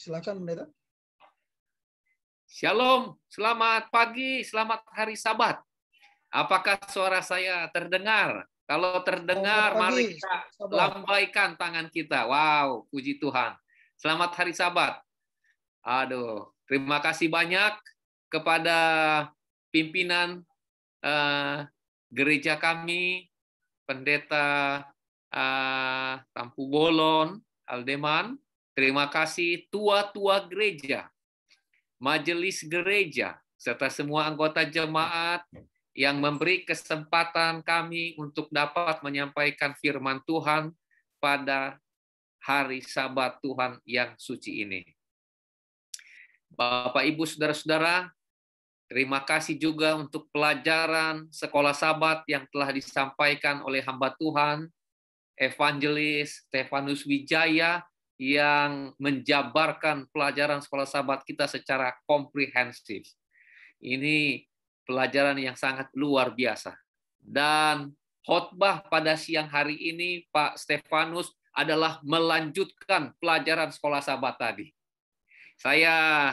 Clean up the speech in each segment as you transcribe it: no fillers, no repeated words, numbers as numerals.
Silakan Pendeta. Shalom, selamat pagi, selamat hari Sabat. Apakah suara saya terdengar? Kalau terdengar, mari kita lambaikan tangan kita. Wow, puji Tuhan. Selamat hari Sabat. Aduh, terima kasih banyak kepada pimpinan gereja kami, Pendeta Tampu Bolon, Aldeman. Terima kasih tua-tua gereja, majelis gereja, serta semua anggota jemaat yang memberi kesempatan kami untuk dapat menyampaikan firman Tuhan pada hari Sabat Tuhan yang suci ini. Bapak, Ibu, Saudara-saudara, terima kasih juga untuk pelajaran sekolah Sabat yang telah disampaikan oleh hamba Tuhan, Evangelis Stefanus Wijaya, yang menjabarkan pelajaran sekolah Sabat kita secara komprehensif. Ini pelajaran yang sangat luar biasa. Dan khotbah pada siang hari ini, Pak Stefanus, adalah melanjutkan pelajaran sekolah Sabat tadi. Saya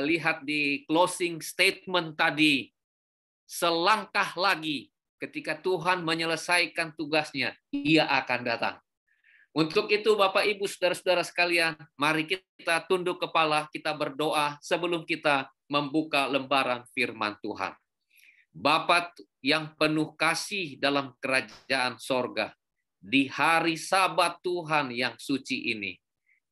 lihat di closing statement tadi, selangkah lagi ketika Tuhan menyelesaikan tugasnya, Ia akan datang. Untuk itu, Bapak, Ibu, Saudara-saudara sekalian, mari kita tunduk kepala, kita berdoa sebelum kita membuka lembaran firman Tuhan. Bapa yang penuh kasih dalam kerajaan sorga, di hari Sabat Tuhan yang suci ini,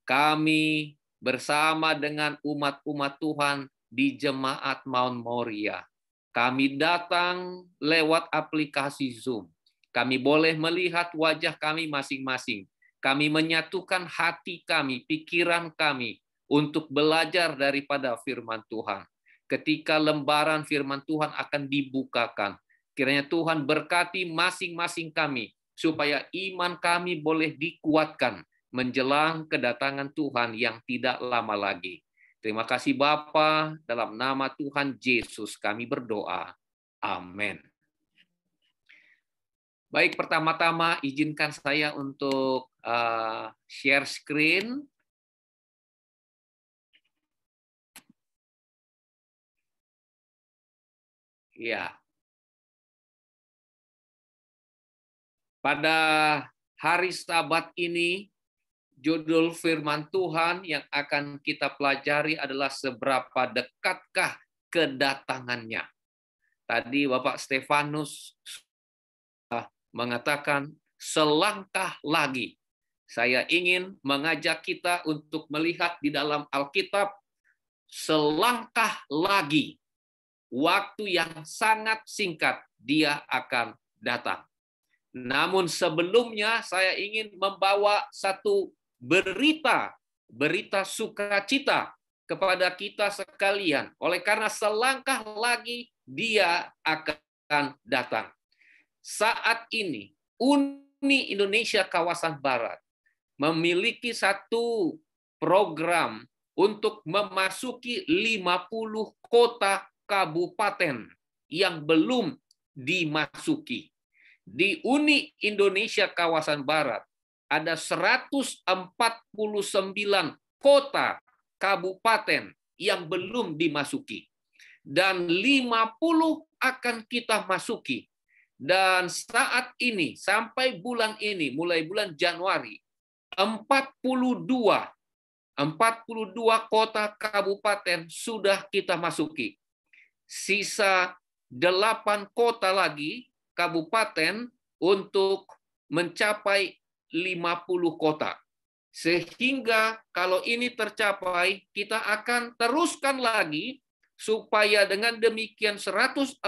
kami bersama dengan umat-umat Tuhan di Jemaat Mount Moriah, kami datang lewat aplikasi Zoom. Kami boleh melihat wajah kami masing-masing. Kami menyatukan hati kami, pikiran kami untuk belajar daripada firman Tuhan. Ketika lembaran firman Tuhan akan dibukakan, kiranya Tuhan berkati masing-masing kami, supaya iman kami boleh dikuatkan menjelang kedatangan Tuhan yang tidak lama lagi. Terima kasih Bapa, dalam nama Tuhan Yesus kami berdoa. Amin. Baik, pertama-tama izinkan saya untuk share screen. Ya. Pada hari Sabat ini, judul firman Tuhan yang akan kita pelajari adalah seberapa dekatkah kedatangannya. Tadi Bapak Stefanus mengatakan selangkah lagi. Saya ingin mengajak kita untuk melihat di dalam Alkitab selangkah lagi. Waktu yang sangat singkat dia akan datang. Namun sebelumnya saya ingin membawa satu berita sukacita kepada kita sekalian. Oleh karena selangkah lagi dia akan datang. Saat ini Uni Indonesia Kawasan Barat memiliki satu program untuk memasuki 50 kota kabupaten yang belum dimasuki. Di Uni Indonesia Kawasan Barat ada 149 kota kabupaten yang belum dimasuki. Dan 50 akan kita masuki. Dan saat ini, sampai bulan ini, mulai bulan Januari, 42 kota kabupaten sudah kita masuki. Sisa 8 kota lagi kabupaten untuk mencapai 50 kota. Sehingga kalau ini tercapai, kita akan teruskan lagi supaya dengan demikian 149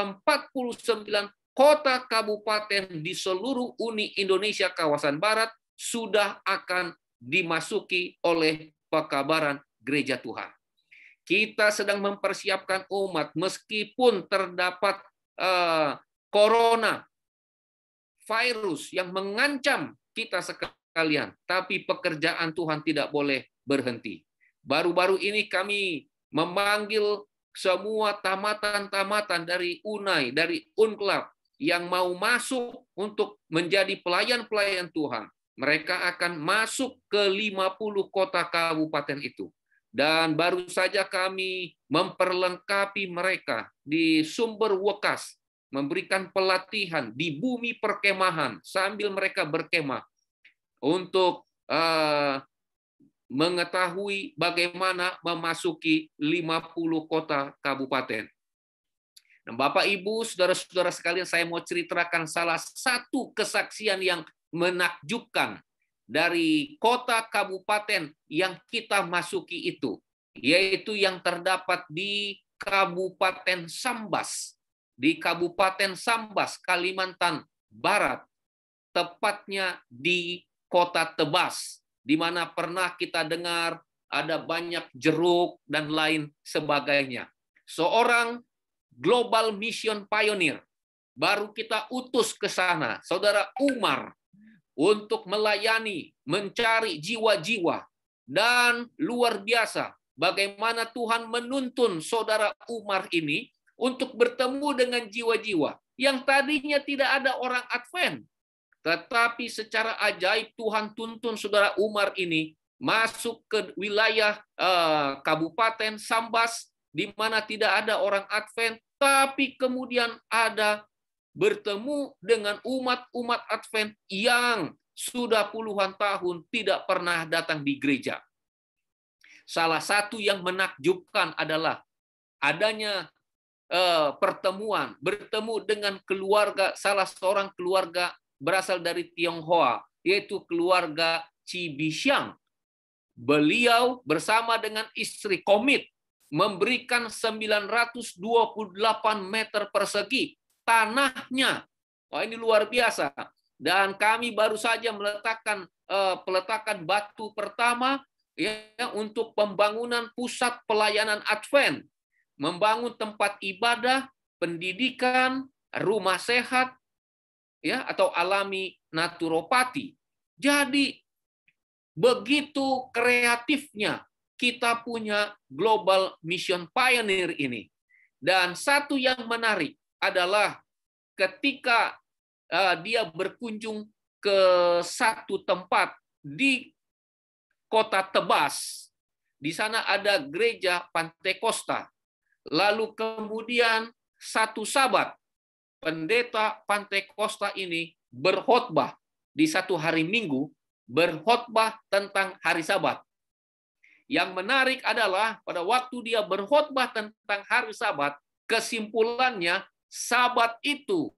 kota kabupaten di seluruh Uni Indonesia Kawasan Barat sudah akan dimasuki oleh pekabaran Gereja Tuhan. Kita sedang mempersiapkan umat meskipun terdapat corona virus yang mengancam kita sekalian, tapi pekerjaan Tuhan tidak boleh berhenti. Baru-baru ini kami memanggil semua tamatan-tamatan dari UNAI, dari UNCLAP yang mau masuk untuk menjadi pelayan-pelayan Tuhan. Mereka akan masuk ke 50 kota kabupaten itu. Dan baru saja kami memperlengkapi mereka di sumber Wekas, memberikan pelatihan di bumi perkemahan sambil mereka berkemah untuk mengetahui bagaimana memasuki 50 kota kabupaten. Nah, Bapak, Ibu, saudara-saudara sekalian, saya mau ceritakan salah satu kesaksian yang menakjubkan dari kota kabupaten yang kita masuki itu, yaitu yang terdapat di Kabupaten Sambas. Di Kabupaten Sambas, Kalimantan Barat, tepatnya di Kota Tebas, di mana pernah kita dengar ada banyak jeruk dan lain sebagainya. Seorang Global Mission Pioneer baru kita utus ke sana, Saudara Umar, untuk melayani, mencari jiwa-jiwa. Dan luar biasa bagaimana Tuhan menuntun Saudara Umar ini untuk bertemu dengan jiwa-jiwa yang tadinya tidak ada orang Advent. Tetapi secara ajaib Tuhan tuntun Saudara Umar ini masuk ke wilayah Kabupaten Sambas, di mana tidak ada orang Advent, tapi kemudian ada bertemu dengan umat-umat Advent yang sudah puluhan tahun tidak pernah datang di gereja. Salah satu yang menakjubkan adalah adanya pertemuan, bertemu dengan keluarga, salah seorang keluarga berasal dari Tionghoa, yaitu keluarga Cibisiang. Beliau bersama dengan istri komit memberikan 928 meter persegi tanahnya. Wah, ini luar biasa. Dan kami baru saja meletakkan peletakan batu pertama ya, untuk pembangunan pusat pelayanan Advent, membangun tempat ibadah, pendidikan, rumah sehat, ya, atau alami naturopati. Jadi begitu kreatifnya kita punya Global Mission Pioneer ini. Dan satu yang menarik adalah ketika dia berkunjung ke satu tempat di Kota Tebas. Di sana ada gereja Pantekosta. Lalu kemudian satu Sabat, pendeta Pantekosta ini berkhotbah di satu hari Minggu, berkhotbah tentang hari Sabat. Yang menarik adalah pada waktu dia berkhotbah tentang hari Sabat, kesimpulannya Sabat itu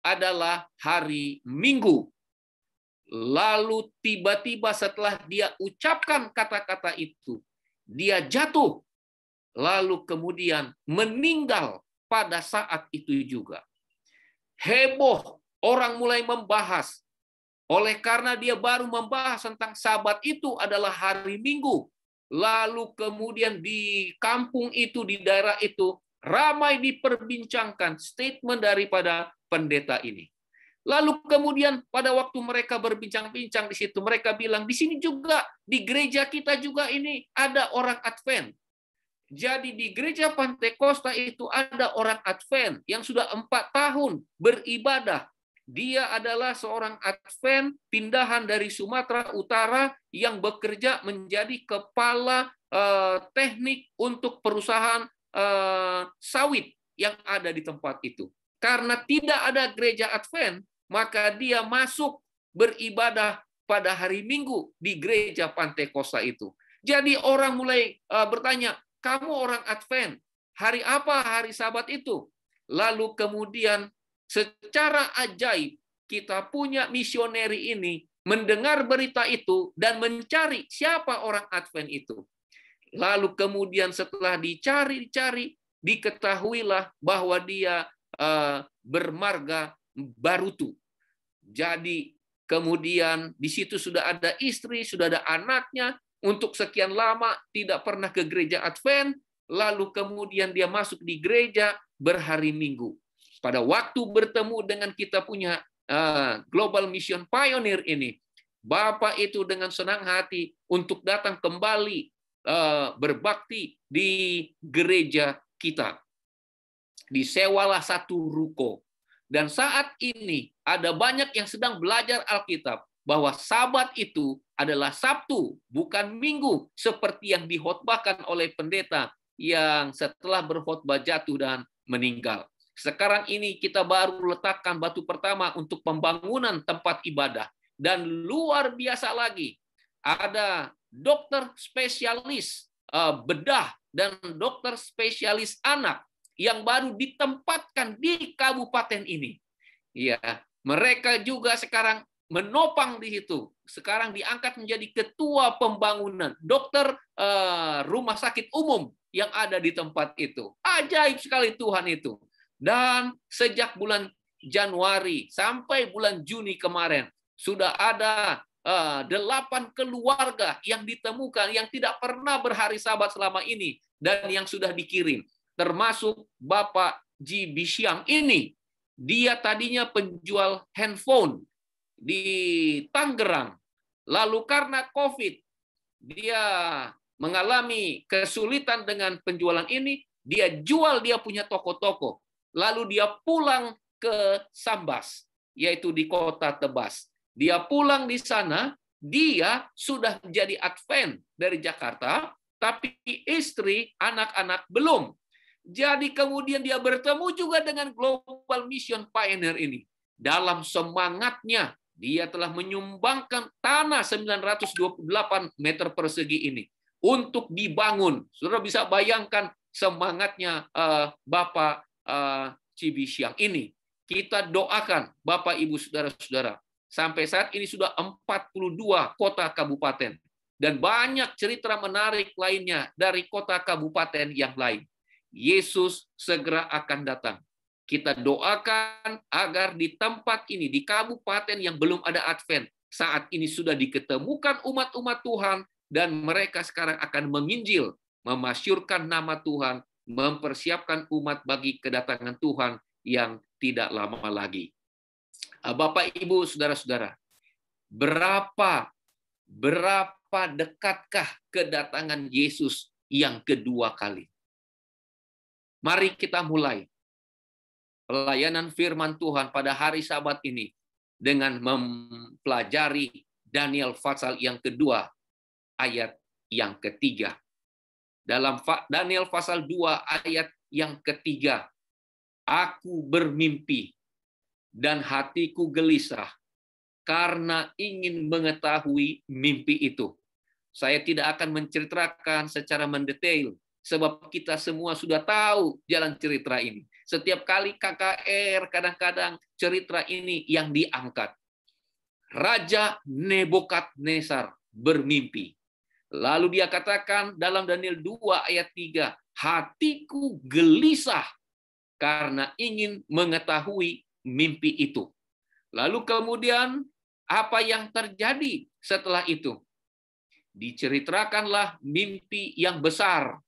adalah hari Minggu. Lalu tiba-tiba setelah dia ucapkan kata-kata itu, dia jatuh. Lalu kemudian meninggal pada saat itu juga. Heboh, orang mulai membahas. Oleh karena dia baru membahas tentang Sabat itu adalah hari Minggu. Lalu kemudian di kampung itu, di daerah itu, ramai diperbincangkan statement daripada pendeta ini. Lalu kemudian pada waktu mereka berbincang-bincang di situ, mereka bilang, di sini juga, di gereja kita juga ini ada orang Advent. Jadi di gereja Pantekosta itu ada orang Advent yang sudah 4 tahun beribadah. Dia adalah seorang Advent pindahan dari Sumatera Utara yang bekerja menjadi kepala teknik untuk perusahaan sawit yang ada di tempat itu. Karena tidak ada gereja Advent, maka dia masuk beribadah pada hari Minggu di gereja Pantekosta itu. Jadi orang mulai bertanya, kamu orang Advent, hari apa hari Sabat itu? Lalu kemudian secara ajaib kita punya misioneri ini mendengar berita itu dan mencari siapa orang Advent itu. Lalu kemudian setelah dicari-cari, diketahuilah bahwa dia bermarga Barutu. Jadi kemudian di situ sudah ada istri, sudah ada anaknya, untuk sekian lama tidak pernah ke gereja Advent, lalu kemudian dia masuk di gereja berhari Minggu. Pada waktu bertemu dengan kita punya Global Mission Pioneer ini, Bapak itu dengan senang hati untuk datang kembali berbakti di gereja kita. Disewalah satu ruko. Dan saat ini ada banyak yang sedang belajar Alkitab. bahwa Sabat itu adalah Sabtu, bukan Minggu, seperti yang dikhotbahkan oleh pendeta yang setelah berkhotbah jatuh dan meninggal. Sekarang ini kita baru letakkan batu pertama untuk pembangunan tempat ibadah. Dan luar biasa lagi, ada dokter spesialis bedah dan dokter spesialis anak yang baru ditempatkan di kabupaten ini. Ya, mereka juga sekarang menopang di situ. Sekarang diangkat menjadi ketua pembangunan dokter rumah sakit umum yang ada di tempat itu. Ajaib sekali Tuhan itu. Dan sejak bulan Januari sampai bulan Juni kemarin, sudah ada 8 keluarga yang ditemukan yang tidak pernah berhari Sabat selama ini dan yang sudah dikirim. Termasuk Bapak Ji Bisiang ini. Dia tadinya penjual handphone di Tangerang. Lalu karena COVID, dia mengalami kesulitan dengan penjualan ini. Dia jual dia punya toko-toko. Lalu dia pulang ke Sambas, yaitu di kota Tebas. Dia pulang di sana, dia sudah menjadi Advent dari Jakarta, tapi istri, anak-anak belum. Jadi kemudian dia bertemu juga dengan Global Mission Pioneer ini. Dalam semangatnya, dia telah menyumbangkan tanah 928 meter persegi ini untuk dibangun. Saudara bisa bayangkan semangatnya Bapak Ji Bisiang ini. Kita doakan Bapak, Ibu, Saudara-saudara. Sampai saat ini sudah 42 kota kabupaten. Dan banyak cerita menarik lainnya dari kota kabupaten yang lain. Yesus segera akan datang. Kita doakan agar di tempat ini, di kabupaten yang belum ada Advent, saat ini sudah diketemukan umat-umat Tuhan, dan mereka sekarang akan menginjil, memasyurkan nama Tuhan, mempersiapkan umat bagi kedatangan Tuhan yang tidak lama lagi. Bapak, Ibu, Saudara-saudara, berapa dekatkah kedatangan Yesus yang kedua kali? Mari kita mulai pelayanan firman Tuhan pada hari Sabat ini dengan mempelajari Daniel pasal yang kedua, ayat yang ketiga. Dalam Daniel pasal 2 ayat yang ketiga, aku bermimpi dan hatiku gelisah karena ingin mengetahui mimpi itu. Saya tidak akan menceritakan secara mendetail, sebab kita semua sudah tahu jalan cerita ini. Setiap kali KKR, kadang-kadang cerita ini yang diangkat. Raja Nebukadnezar bermimpi. Lalu dia katakan dalam Daniel 2 ayat 3, hatiku gelisah karena ingin mengetahui mimpi itu. Lalu kemudian apa yang terjadi setelah itu? Diceritakanlah mimpi yang besar,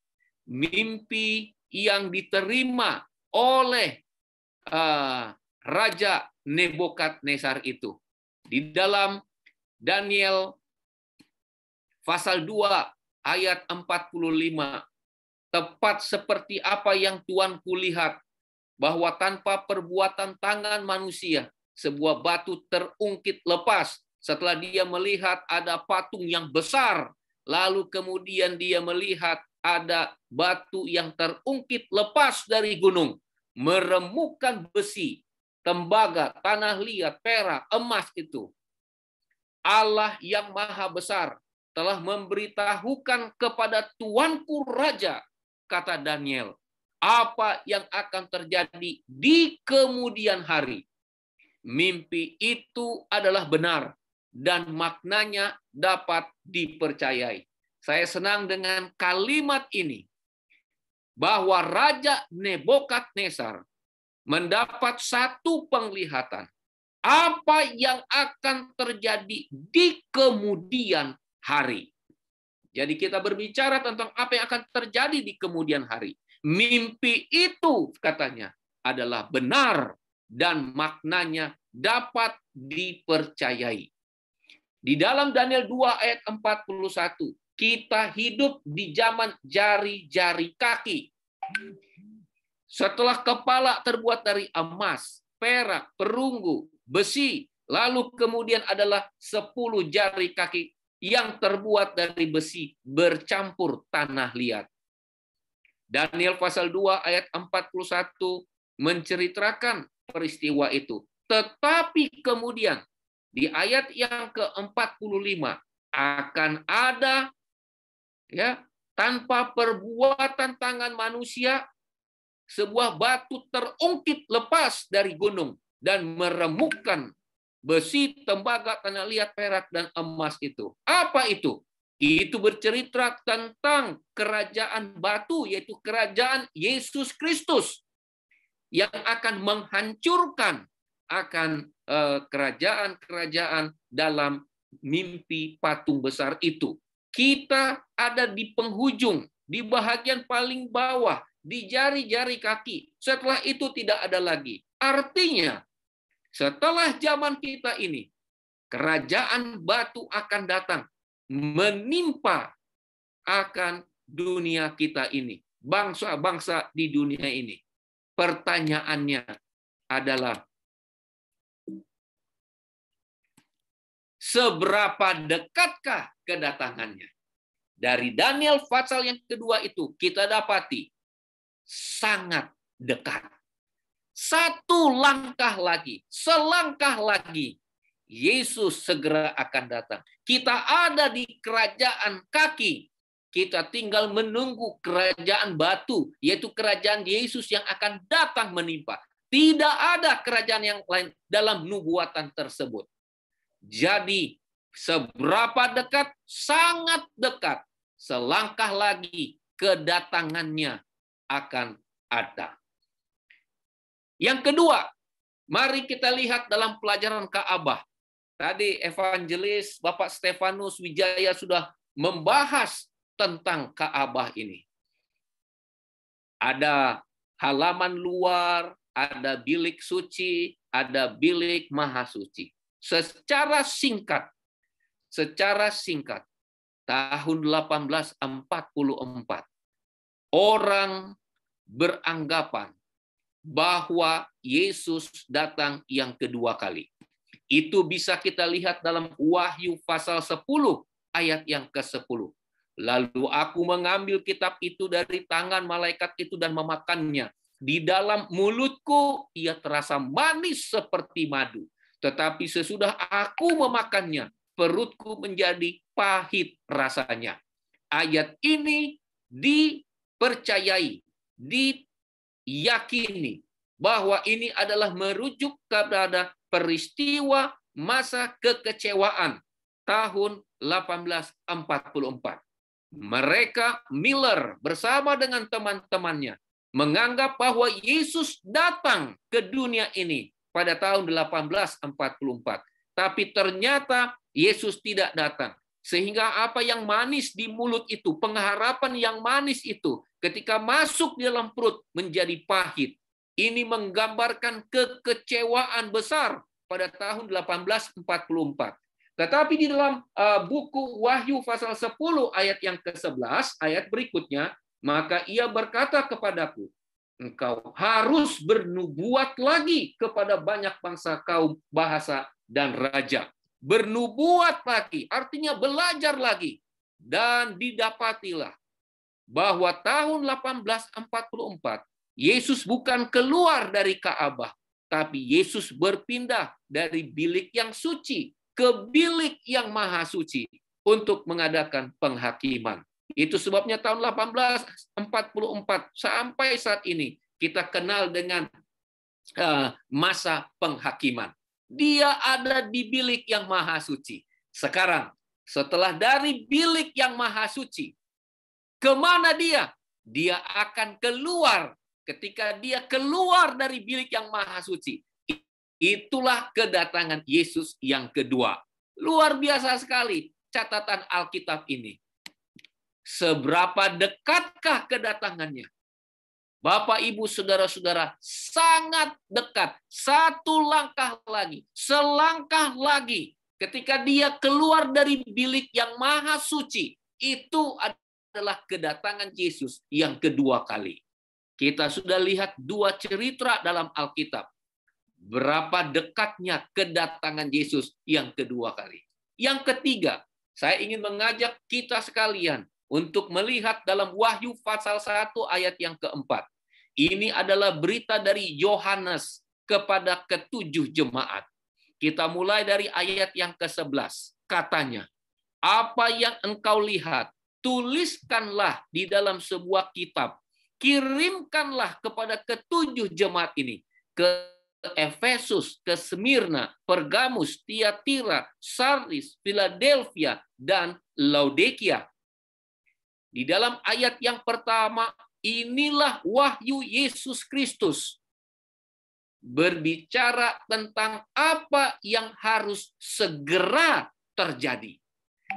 mimpi yang diterima oleh Raja Nebukadnezar itu. Di dalam Daniel pasal 2 ayat 45, tepat seperti apa yang Tuhan kulihat, bahwa tanpa perbuatan tangan manusia, sebuah batu terungkit lepas. Setelah dia melihat ada patung yang besar, lalu kemudian dia melihat ada batu yang terungkit lepas dari gunung, meremukkan besi, tembaga, tanah liat, perak, emas itu. Allah yang maha besar telah memberitahukan kepada tuanku raja, kata Daniel, apa yang akan terjadi di kemudian hari. Mimpi itu adalah benar dan maknanya dapat dipercayai. Saya senang dengan kalimat ini, bahwa Raja Nebukadnezar mendapat satu penglihatan apa yang akan terjadi di kemudian hari. Jadi kita berbicara tentang apa yang akan terjadi di kemudian hari. Mimpi itu katanya adalah benar dan maknanya dapat dipercayai. Di dalam Daniel 2 ayat 41, kita hidup di zaman jari-jari kaki. Setelah kepala terbuat dari emas, perak, perunggu, besi, Lalu kemudian adalah 10 jari kaki yang terbuat dari besi bercampur tanah liat. Daniel pasal 2 ayat 41 menceritakan peristiwa itu. Tetapi kemudian di ayat yang ke-45 akan ada, ya, tanpa perbuatan tangan manusia, sebuah batu terungkit lepas dari gunung dan meremukkan besi, tembaga, tanah liat, perak, dan emas itu. Apa itu? Itu bercerita tentang kerajaan batu, yaitu kerajaan Yesus Kristus, yang akan menghancurkan akan kerajaan-kerajaan dalam mimpi patung besar itu. Kita ada di penghujung, di bahagian paling bawah, di jari-jari kaki. Setelah itu tidak ada lagi. Artinya, setelah zaman kita ini, kerajaan batu akan datang, menimpa akan dunia kita ini, bangsa-bangsa di dunia ini. Pertanyaannya adalah, seberapa dekatkah kedatangannya? Dari Daniel pasal yang kedua itu kita dapati sangat dekat. Satu langkah lagi, selangkah lagi, Yesus segera akan datang. Kita ada di kerajaan kaki. Kita tinggal menunggu kerajaan batu, yaitu kerajaan Yesus yang akan datang menimpa. Tidak ada kerajaan yang lain dalam nubuatan tersebut. Jadi, seberapa dekat? Sangat dekat. Selangkah lagi kedatangannya akan ada. Yang kedua, mari kita lihat dalam pelajaran Ka'bah. Tadi evangelis Bapak Stefanus Wijaya sudah membahas tentang Ka'bah ini. Ada halaman luar, ada bilik suci, ada bilik maha suci. Secara singkat, tahun 1844, orang beranggapan bahwa Yesus datang yang kedua kali. Itu bisa kita lihat dalam Wahyu pasal 10 ayat yang ke-10. Lalu aku mengambil kitab itu dari tangan malaikat itu dan memakannya. Di dalam mulutku ia terasa manis seperti madu. Tetapi sesudah aku memakannya, perutku menjadi pahit rasanya. Ayat ini dipercayai, diyakini bahwa ini adalah merujuk kepada peristiwa masa kekecewaan tahun 1844. Mereka, Miller bersama dengan teman-temannya, menganggap bahwa Yesus datang ke dunia ini pada tahun 1844. Tapi ternyata Yesus tidak datang. Sehingga apa yang manis di mulut itu, pengharapan yang manis itu, ketika masuk di dalam perut menjadi pahit. Ini menggambarkan kekecewaan besar pada tahun 1844. Tetapi di dalam buku Wahyu pasal 10 ayat yang ke-11, ayat berikutnya, maka ia berkata kepadaku, engkau harus bernubuat lagi kepada banyak bangsa, kaum, bahasa, dan raja. Bernubuat lagi, artinya belajar lagi. Dan didapatilah bahwa tahun 1844, Yesus bukan keluar dari Ka'bah, tapi Yesus berpindah dari bilik yang suci ke bilik yang maha suci untuk mengadakan penghakiman. Itu sebabnya tahun 1844 sampai saat ini kita kenal dengan masa penghakiman. Dia ada di bilik yang maha suci. Sekarang, setelah dari bilik yang maha suci, kemana dia? Dia akan keluar. Ketika dia keluar dari bilik yang maha suci, itulah kedatangan Yesus yang kedua. Luar biasa sekali catatan Alkitab ini. Seberapa dekatkah kedatangannya? Bapak, Ibu, Saudara-saudara, sangat dekat. Satu langkah lagi, selangkah lagi. Ketika dia keluar dari bilik yang maha suci, itu adalah kedatangan Yesus yang kedua kali. Kita sudah lihat dua cerita dalam Alkitab. Berapa dekatnya kedatangan Yesus yang kedua kali. Yang ketiga, saya ingin mengajak kita sekalian untuk melihat dalam Wahyu pasal 1 ayat yang keempat. Ini adalah berita dari Yohanes kepada ketujuh jemaat. Kita mulai dari ayat yang ke-11. Katanya, apa yang engkau lihat, tuliskanlah di dalam sebuah kitab. Kirimkanlah kepada ketujuh jemaat ini. Ke Efesus, ke Smyrna, Pergamus, Tiatira, Sardis, Philadelphia, dan Laodikia. Di dalam ayat yang pertama, inilah wahyu Yesus Kristus. Berbicara tentang apa yang harus segera terjadi.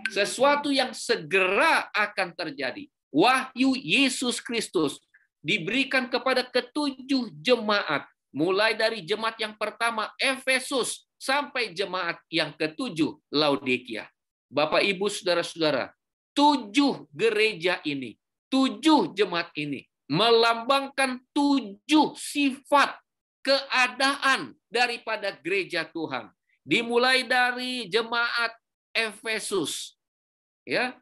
Sesuatu yang segera akan terjadi. Wahyu Yesus Kristus diberikan kepada ketujuh jemaat. Mulai dari jemaat yang pertama, Efesus, sampai jemaat yang ketujuh, Laodikia. Bapak, Ibu, Saudara-saudara, 7 gereja ini, 7 jemaat ini, melambangkan 7 sifat keadaan daripada gereja Tuhan. Dimulai dari jemaat Efesus, ya,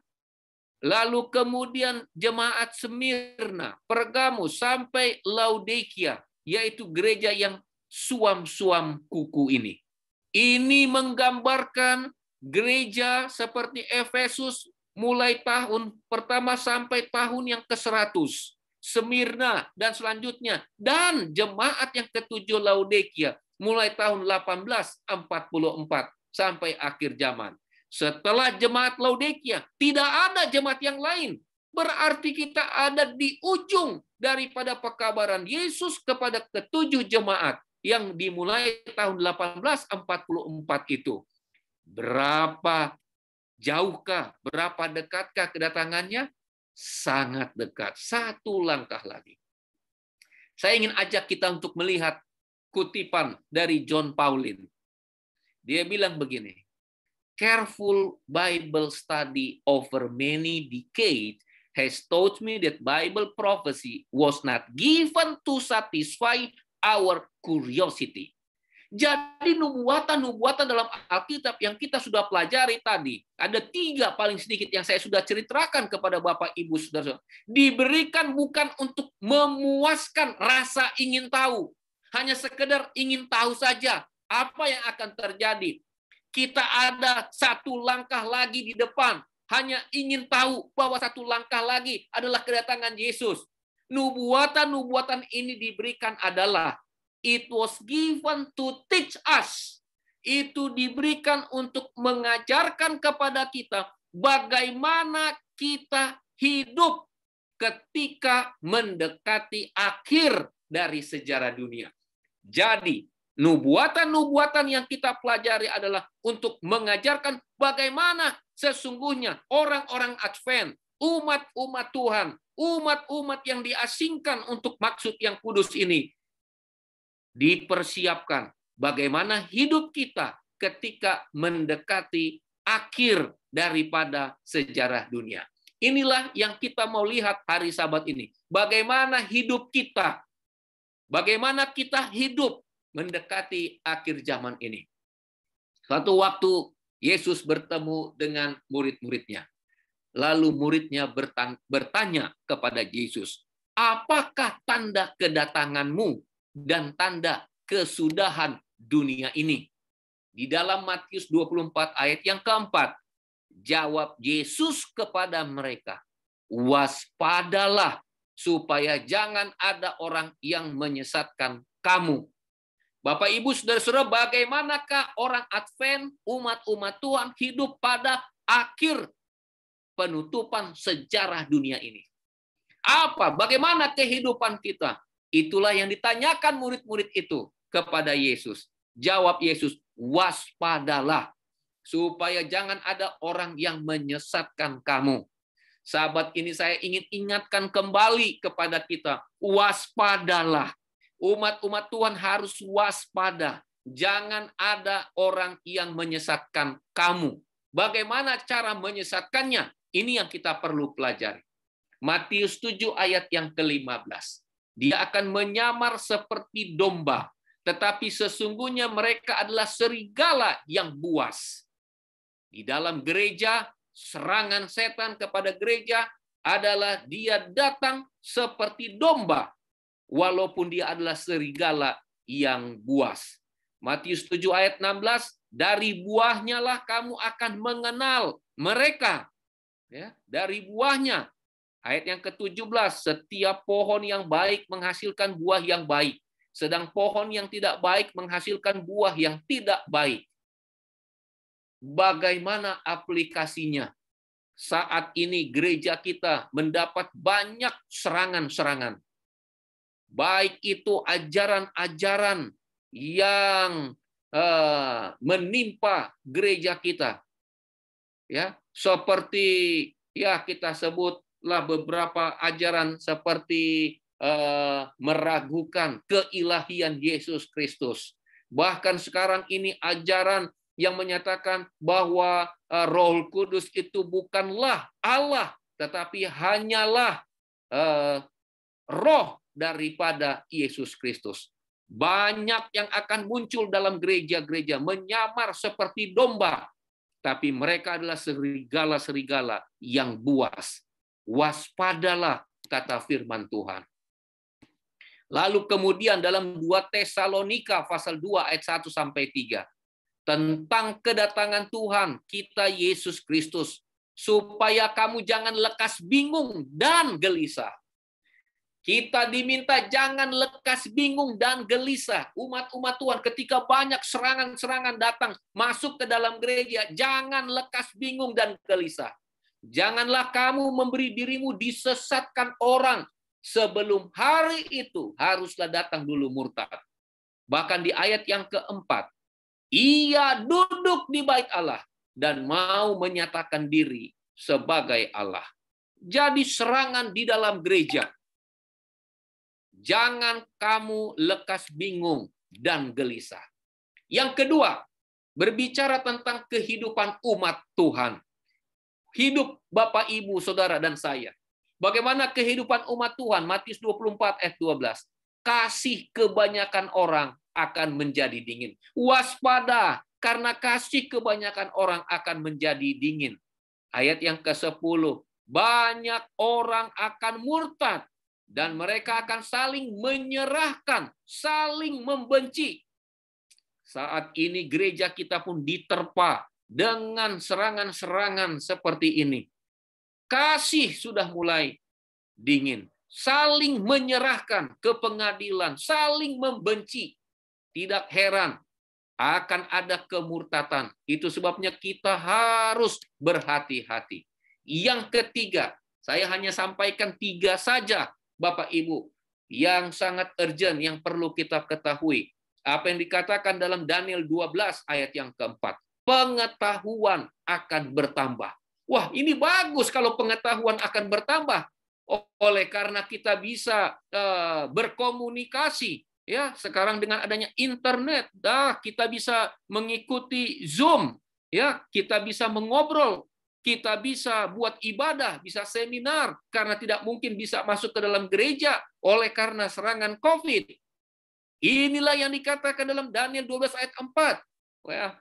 lalu kemudian jemaat Smyrna, Pergamus, sampai Laodikia, yaitu gereja yang suam-suam kuku ini. Ini menggambarkan gereja seperti Efesus mulai tahun pertama sampai tahun yang ke-100. Smyrna dan selanjutnya. Dan jemaat yang ketujuh Laodikia mulai tahun 1844 sampai akhir zaman. Setelah jemaat Laodikia, tidak ada jemaat yang lain. Berarti kita ada di ujung daripada pekabaran Yesus kepada ketujuh jemaat yang dimulai tahun 1844 itu. Berapa jauhkah, berapa dekatkah kedatangannya? Sangat dekat. 1 langkah lagi. Saya ingin ajak kita untuk melihat kutipan dari John Paulin. Dia bilang begini, careful Bible study over many decades has taught me that Bible prophecy was not given to satisfy our curiosity. Jadi nubuatan-nubuatan dalam Alkitab yang kita sudah pelajari tadi, ada 3 paling sedikit yang saya sudah ceritakan kepada Bapak, Ibu, Saudara, diberikan bukan untuk memuaskan rasa ingin tahu. Hanya sekedar ingin tahu saja apa yang akan terjadi. Kita ada 1 langkah lagi di depan. Hanya ingin tahu bahwa 1 langkah lagi adalah kedatangan Yesus. Nubuatan-nubuatan ini diberikan adalah it was given to teach us. Itu diberikan untuk mengajarkan kepada kita bagaimana kita hidup ketika mendekati akhir dari sejarah dunia. Jadi, nubuatan-nubuatan yang kita pelajari adalah untuk mengajarkan bagaimana sesungguhnya orang-orang Advent, umat-umat Tuhan, umat-umat yang diasingkan untuk maksud yang kudus ini, dipersiapkan bagaimana hidup kita ketika mendekati akhir daripada sejarah dunia. Inilah yang kita mau lihat hari Sabat ini. Bagaimana hidup kita, bagaimana kita hidup mendekati akhir zaman ini. Suatu waktu Yesus bertemu dengan murid-muridnya. Lalu muridnya bertanya kepada Yesus, apakah tanda kedatanganmu dan tanda kesudahan dunia ini? Di dalam Matius 24 ayat yang keempat, jawab Yesus kepada mereka, waspadalah supaya jangan ada orang yang menyesatkan kamu. Bapak, Ibu, Saudara-saudara, bagaimanakah orang Advent, umat-umat Tuhan hidup pada akhir penutupan sejarah dunia ini? Apa? Bagaimana kehidupan kita? Itulah yang ditanyakan murid-murid itu kepada Yesus. Jawab Yesus, waspadalah supaya jangan ada orang yang menyesatkan kamu. Sahabat, ini saya ingin ingatkan kembali kepada kita, waspadalah. Umat-umat Tuhan harus waspada. Jangan ada orang yang menyesatkan kamu. Bagaimana cara menyesatkannya? Ini yang kita perlu pelajari. Matius 7 ayat yang ke-15. Dia akan menyamar seperti domba, tetapi sesungguhnya mereka adalah serigala yang buas. Di dalam gereja, serangan setan kepada gereja adalah dia datang seperti domba, walaupun dia adalah serigala yang buas. Matius 7 ayat 16, dari buahnya lah kamu akan mengenal mereka. Ya, dari buahnya. Ayat yang ke-17, setiap pohon yang baik menghasilkan buah yang baik, sedang pohon yang tidak baik menghasilkan buah yang tidak baik. Bagaimana aplikasinya? Saat ini gereja kita mendapat banyak serangan-serangan. Baik itu ajaran-ajaran yang menimpa gereja kita. Ya, seperti ya kita sebutlah beberapa ajaran seperti meragukan keilahian Yesus Kristus. Bahkan sekarang ini ajaran yang menyatakan bahwa Roh Kudus itu bukanlah Allah, tetapi hanyalah roh daripada Yesus Kristus. Banyak yang akan muncul dalam gereja-gereja menyamar seperti domba, tapi mereka adalah serigala-serigala yang buas. Waspadalah, kata firman Tuhan. Lalu kemudian dalam 2 Tesalonika pasal 2 ayat 1 sampai 3. Tentang kedatangan Tuhan kita Yesus Kristus, supaya kamu jangan lekas bingung dan gelisah. Kita diminta jangan lekas bingung dan gelisah. Umat-umat Tuhan, ketika banyak serangan-serangan datang masuk ke dalam gereja, jangan lekas bingung dan gelisah. Janganlah kamu memberi dirimu disesatkan orang. Sebelum hari itu haruslah datang dulu murtad. Bahkan di ayat yang keempat, ia duduk di bait Allah dan mau menyatakan diri sebagai Allah. Jadi serangan di dalam gereja. Jangan kamu lekas bingung dan gelisah. Yang kedua, berbicara tentang kehidupan umat Tuhan. Hidup Bapak, Ibu, Saudara, dan saya. Bagaimana kehidupan umat Tuhan? Matius 24 ayat 12. Kasih kebanyakan orang akan menjadi dingin. Waspada, karena kasih kebanyakan orang akan menjadi dingin. Ayat yang ke-10. Banyak orang akan murtad. Dan mereka akan saling menyerahkan, saling membenci. Saat ini gereja kita pun diterpa dengan serangan-serangan seperti ini. Kasih sudah mulai dingin. Saling menyerahkan ke pengadilan, saling membenci. Tidak heran akan ada kemurtatan. Itu sebabnya kita harus berhati-hati. Yang ketiga, saya hanya sampaikan 3 saja, Bapak Ibu, yang sangat urgent, yang perlu kita ketahui. Apa yang dikatakan dalam Daniel 12 ayat yang keempat. Pengetahuan akan bertambah. Wah, ini bagus kalau pengetahuan akan bertambah. Oleh karena kita bisa berkomunikasi. Ya, sekarang dengan adanya internet, kita bisa mengikuti Zoom. Ya, kita bisa mengobrol. Kita bisa buat ibadah, bisa seminar, karena tidak mungkin bisa masuk ke dalam gereja oleh karena serangan COVID. Inilah yang dikatakan dalam Daniel 12 ayat 4. Wah,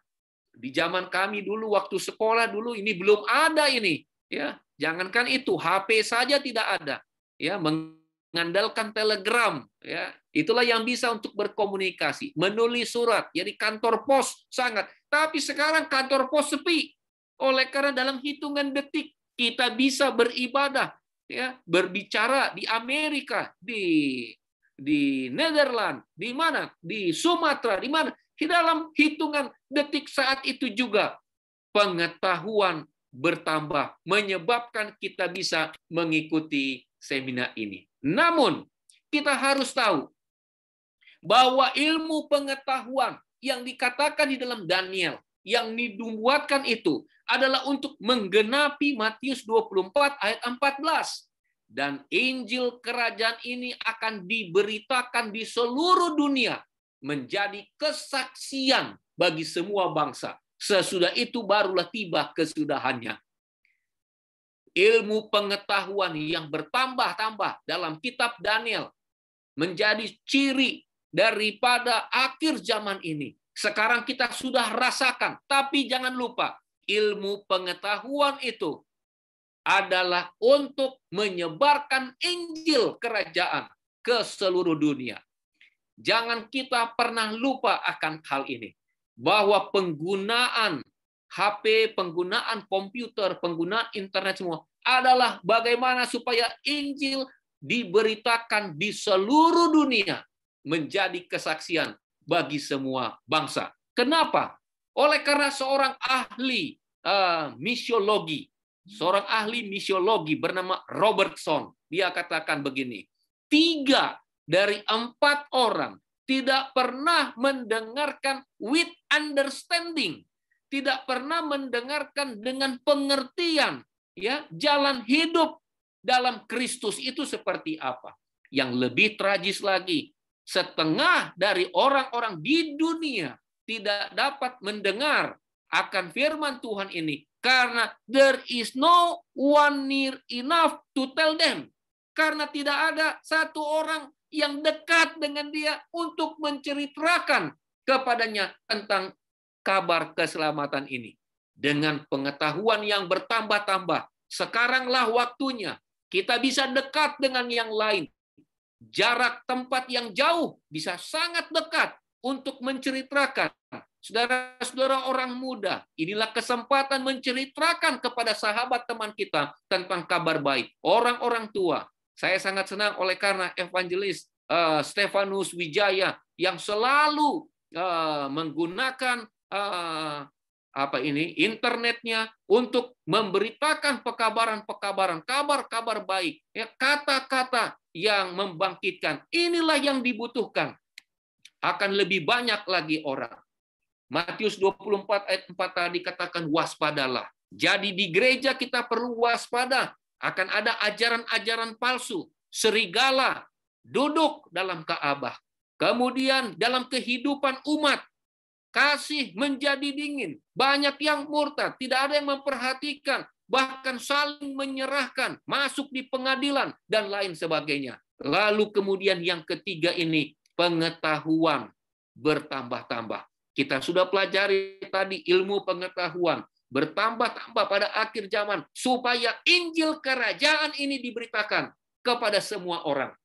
di zaman kami dulu, waktu sekolah dulu, ini belum ada ini. Ya, jangankan itu, HP saja tidak ada. Ya, mengandalkan telegram. Ya, itulah yang bisa untuk berkomunikasi, menulis surat. Jadi kantor pos sangat. Tapi sekarang kantor pos sepi. Oleh karena dalam hitungan detik kita bisa beribadah, ya, berbicara di Amerika, di Nederland, di mana, di Sumatera, di mana, di dalam hitungan detik saat itu juga pengetahuan bertambah, menyebabkan kita bisa mengikuti seminar ini. Namun kita harus tahu bahwa ilmu pengetahuan yang dikatakan di dalam Daniel yang dibuatkan itu adalah untuk menggenapi Matius 24 ayat 14. Dan Injil kerajaan ini akan diberitakan di seluruh dunia menjadi kesaksian bagi semua bangsa. Sesudah itu barulah tiba kesudahannya. Ilmu pengetahuan yang bertambah-tambah dalam kitab Daniel menjadi ciri daripada akhir zaman ini. Sekarang kita sudah rasakan, tapi jangan lupa, ilmu pengetahuan itu adalah untuk menyebarkan Injil kerajaan ke seluruh dunia. Jangan kita pernah lupa akan hal ini. Bahwa penggunaan HP, penggunaan komputer, penggunaan internet semua adalah bagaimana supaya Injil diberitakan di seluruh dunia menjadi kesaksian bagi semua bangsa. Kenapa? Oleh karena seorang ahli misiologi, bernama Robertson, dia katakan begini, 3 dari 4 orang tidak pernah mendengarkan with understanding, tidak pernah mendengarkan dengan pengertian, ya, jalan hidup dalam Kristus itu seperti apa. Yang lebih tragis lagi, setengah dari orang-orang di dunia tidak dapat mendengar akan firman Tuhan ini karena there is no one near enough to tell them. Karena tidak ada satu orang yang dekat dengan dia untuk menceritakan kepadanya tentang kabar keselamatan ini. Dengan pengetahuan yang bertambah-tambah, sekaranglah waktunya kita bisa dekat dengan yang lain. Jarak tempat yang jauh bisa sangat dekat untuk menceritakan. Saudara-saudara orang muda, inilah kesempatan menceritakan kepada sahabat teman kita tentang kabar baik. Orang-orang tua, saya sangat senang oleh karena evangelis Stefanus Wijaya yang selalu menggunakan internetnya untuk memberitakan pekabaran-pekabaran, kabar-kabar baik, ya, kata-kata yang membangkitkan. Inilah yang dibutuhkan. Akan lebih banyak lagi orang. Matius 24 ayat 4 tadi katakan waspadalah. Jadi di gereja kita perlu waspada. Akan ada ajaran-ajaran palsu. Serigala duduk dalam Ka'bah. Kemudian dalam kehidupan umat, kasih menjadi dingin. Banyak yang murtad, tidak ada yang memperhatikan, bahkan saling menyerahkan, masuk di pengadilan, dan lain sebagainya. Lalu kemudian yang ketiga ini, pengetahuan bertambah-tambah. Kita sudah pelajari tadi ilmu pengetahuan bertambah-tambah pada akhir zaman, supaya Injil kerajaan ini diberitakan kepada semua orang.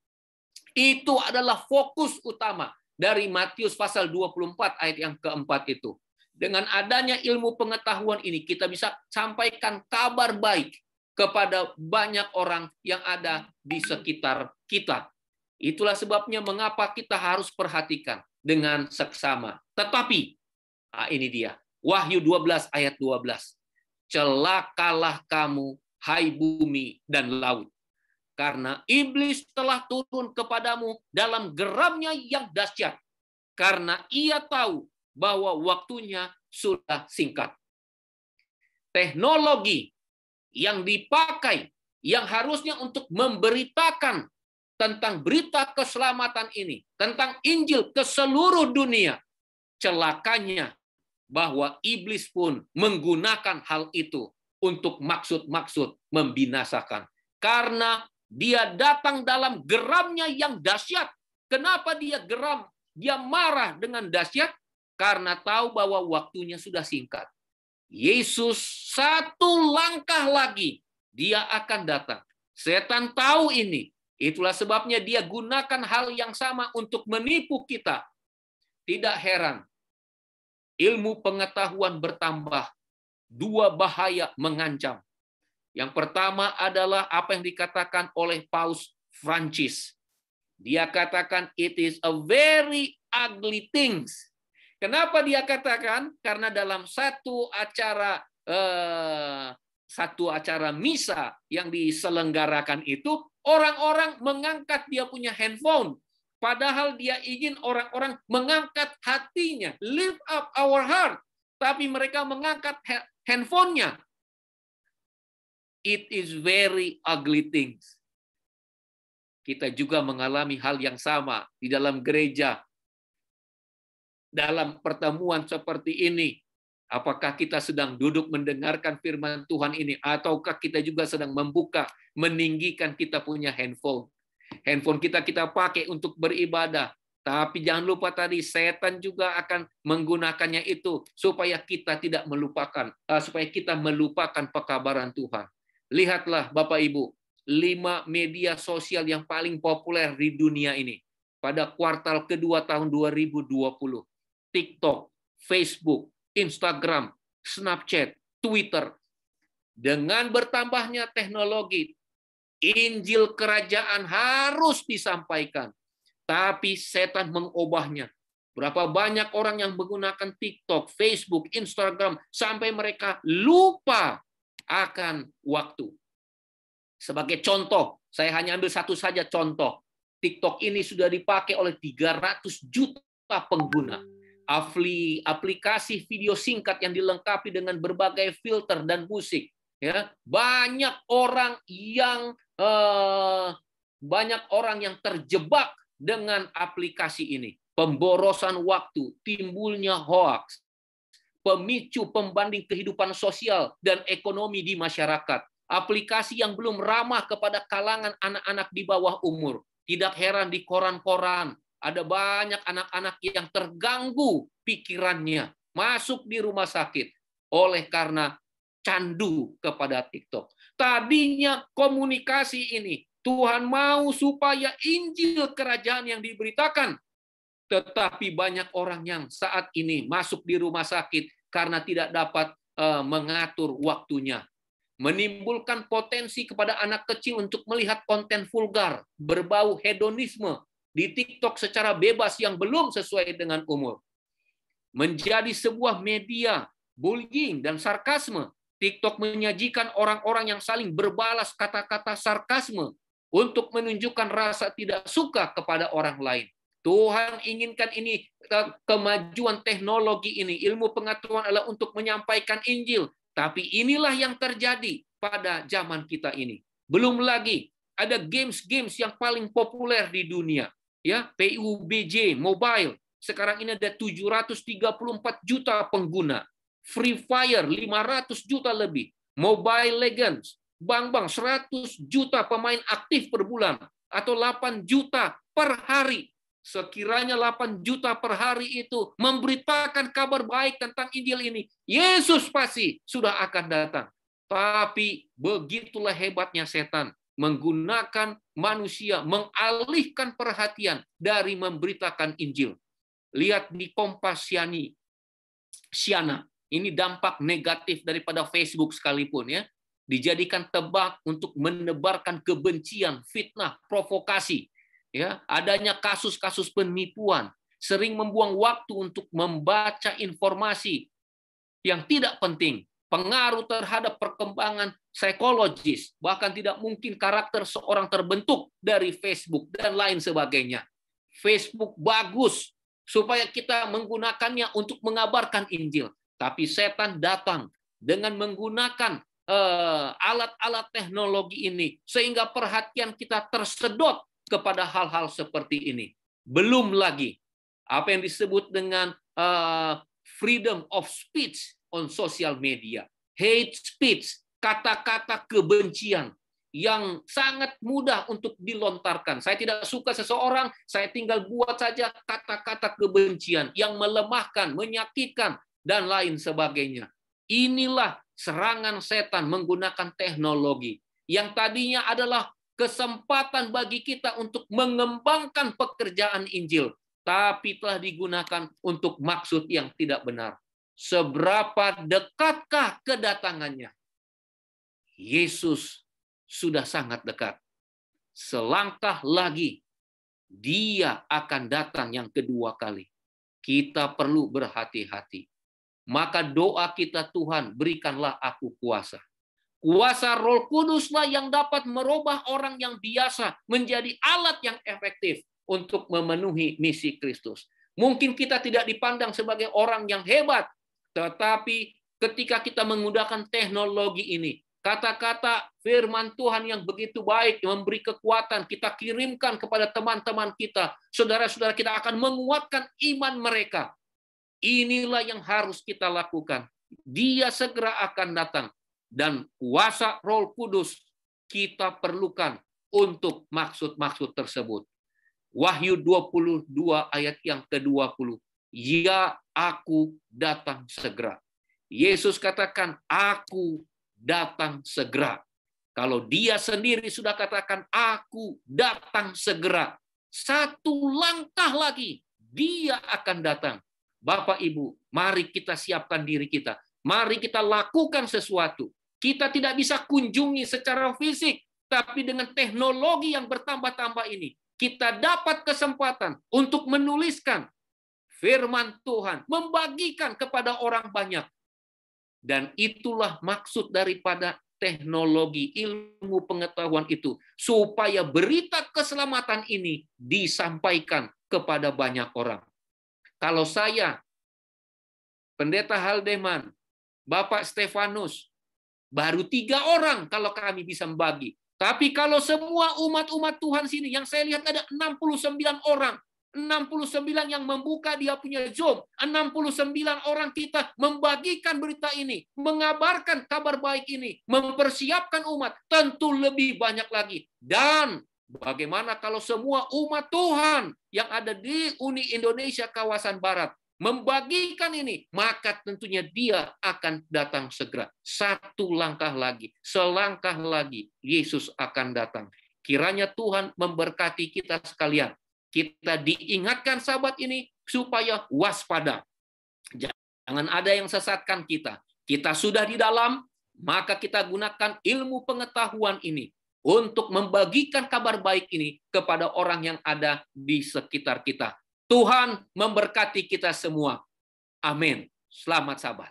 Itu adalah fokus utama dari Matius pasal 24 ayat yang keempat itu. Dengan adanya ilmu pengetahuan ini, kita bisa sampaikan kabar baik kepada banyak orang yang ada di sekitar kita. Itulah sebabnya mengapa kita harus perhatikan dengan seksama. Tetapi, ini dia, Wahyu 12 ayat 12. Celakalah kamu, hai bumi dan laut. Karena iblis telah turun kepadamu dalam geramnya yang dahsyat. Karena ia tahu bahwa waktunya sudah singkat. Teknologi yang dipakai, yang harusnya untuk memberitakan tentang berita keselamatan ini, tentang Injil ke seluruh dunia, celakanya bahwa iblis pun menggunakan hal itu untuk maksud-maksud membinasakan. Karena dia datang dalam geramnya yang dahsyat. Kenapa dia geram? Dia marah dengan dahsyat karena tahu bahwa waktunya sudah singkat. Yesus satu langkah lagi, dia akan datang. Setan tahu ini. Itulah sebabnya dia gunakan hal yang sama untuk menipu kita. Tidak heran, ilmu pengetahuan bertambah. 2 bahaya mengancam. Yang pertama adalah apa yang dikatakan oleh Paus Francis. Dia katakan it is a very ugly things. Kenapa dia katakan? Karena dalam satu acara misa yang diselenggarakan itu, orang-orang mengangkat dia punya handphone. Padahal dia ingin orang-orang mengangkat hatinya. Lift up our heart. Tapi mereka mengangkat handphonenya. It is very ugly things. Kita juga mengalami hal yang sama di dalam gereja. Dalam pertemuan seperti ini, apakah kita sedang duduk mendengarkan firman Tuhan ini, ataukah kita juga sedang membuka, meninggikan kita punya handphone. Handphone kita pakai untuk beribadah. Tapi jangan lupa tadi, setan juga akan menggunakannya itu supaya kita tidak melupakan, supaya kita melupakan pekabaran Tuhan. Lihatlah Bapak Ibu, 5 media sosial yang paling populer di dunia ini pada kuartal kedua tahun 2020. TikTok, Facebook, Instagram, Snapchat, Twitter. Dengan bertambahnya teknologi, Injil kerajaan harus disampaikan. Tapi setan mengubahnya. Berapa banyak orang yang menggunakan TikTok, Facebook, Instagram, sampai mereka lupa akan waktu. Sebagai contoh, saya hanya ambil satu saja contoh. TikTok ini sudah dipakai oleh 300 juta pengguna. Aplikasi video singkat yang dilengkapi dengan berbagai filter dan musik. Ya, banyak orang yang terjebak dengan aplikasi ini. Pemborosan waktu, timbulnya hoaks, pemicu pembanding kehidupan sosial dan ekonomi di masyarakat. Aplikasi yang belum ramah kepada kalangan anak-anak di bawah umur. Tidak heran di koran-koran ada banyak anak-anak yang terganggu pikirannya, masuk di rumah sakit oleh karena candu kepada TikTok. Tadinya komunikasi ini Tuhan mau supaya Injil kerajaan yang diberitakan. Tetapi banyak orang yang saat ini masuk di rumah sakit karena tidak dapat mengatur waktunya. Menimbulkan potensi kepada anak kecil untuk melihat konten vulgar, berbau hedonisme di TikTok secara bebas yang belum sesuai dengan umur. Menjadi sebuah media bullying dan sarkasme. TikTok menyajikan orang-orang yang saling berbalas kata-kata sarkasme untuk menunjukkan rasa tidak suka kepada orang lain. Tuhan inginkan ini, kemajuan teknologi ini, ilmu pengetahuan adalah untuk menyampaikan Injil. Tapi inilah yang terjadi pada zaman kita ini. Belum lagi ada games-games yang paling populer di dunia. Ya, PUBG Mobile. Sekarang ini ada 734 juta pengguna. Free Fire 500 juta lebih. Mobile Legends, Bang 100 juta pemain aktif per bulan atau 8 juta per hari. Sekiranya 8 juta per hari itu memberitakan kabar baik tentang Injil ini, Yesus pasti sudah akan datang. Tapi begitulah hebatnya setan, menggunakan manusia, mengalihkan perhatian dari memberitakan Injil. Lihat di Kompas Siana. Ini dampak negatif daripada Facebook sekalipun ya. Dijadikan tebak untuk menebarkan kebencian, fitnah, provokasi. Ya, adanya kasus-kasus penipuan, sering membuang waktu untuk membaca informasi yang tidak penting, pengaruh terhadap perkembangan psikologis, bahkan tidak mungkin karakter seorang terbentuk dari Facebook dan lain sebagainya. Facebook bagus supaya kita menggunakannya untuk mengabarkan Injil. Tapi setan datang dengan menggunakan alat-alat teknologi ini sehingga perhatian kita tersedot kepada hal-hal seperti ini. Belum lagi apa yang disebut dengan freedom of speech on social media, hate speech, kata-kata kebencian yang sangat mudah untuk dilontarkan. Saya tidak suka seseorang, saya tinggal buat saja kata-kata kebencian yang melemahkan, menyakitkan, dan lain sebagainya. Inilah serangan setan menggunakan teknologi yang tadinya adalah kesempatan bagi kita untuk mengembangkan pekerjaan Injil, tapi telah digunakan untuk maksud yang tidak benar. Seberapa dekatkah kedatangannya? Yesus sudah sangat dekat. Selangkah lagi, Dia akan datang yang kedua kali. Kita perlu berhati-hati. Maka doa kita, Tuhan, berikanlah aku kuasa. Kuasa Roh Kuduslah yang dapat merubah orang yang biasa menjadi alat yang efektif untuk memenuhi misi Kristus. Mungkin kita tidak dipandang sebagai orang yang hebat, tetapi ketika kita menggunakan teknologi ini, kata-kata firman Tuhan yang begitu baik, memberi kekuatan, kita kirimkan kepada teman-teman kita, saudara-saudara kita akan menguatkan iman mereka. Inilah yang harus kita lakukan. Dia segera akan datang. Dan kuasa Roh Kudus kita perlukan untuk maksud-maksud tersebut. Wahyu 22 ayat yang ke-20. Ya, aku datang segera. Yesus katakan, aku datang segera. Kalau dia sendiri sudah katakan, aku datang segera. Satu langkah lagi, dia akan datang. Bapak, Ibu, mari kita siapkan diri kita. Mari kita lakukan sesuatu. Kita tidak bisa kunjungi secara fisik, tapi dengan teknologi yang bertambah-tambah ini, kita dapat kesempatan untuk menuliskan firman Tuhan, membagikan kepada orang banyak. Dan itulah maksud daripada teknologi ilmu pengetahuan itu, supaya berita keselamatan ini disampaikan kepada banyak orang. Kalau saya, Pendeta Haldeman, Bapak Stefanus, baru 3 orang kalau kami bisa membagi. Tapi kalau semua umat-umat Tuhan sini, yang saya lihat ada 69 orang, 69 yang membuka dia punya Zoom, 69 orang kita membagikan berita ini, mengabarkan kabar baik ini, mempersiapkan umat, tentu lebih banyak lagi. Dan bagaimana kalau semua umat Tuhan yang ada di Uni Indonesia kawasan Barat membagikan ini, maka tentunya dia akan datang segera. Satu langkah lagi, selangkah lagi, Yesus akan datang. Kiranya Tuhan memberkati kita sekalian. Kita diingatkan sahabat ini supaya waspada. Jangan ada yang sesatkan kita. Kita sudah di dalam, maka kita gunakan ilmu pengetahuan ini untuk membagikan kabar baik ini kepada orang yang ada di sekitar kita. Tuhan memberkati kita semua. Amin. Selamat sahabat.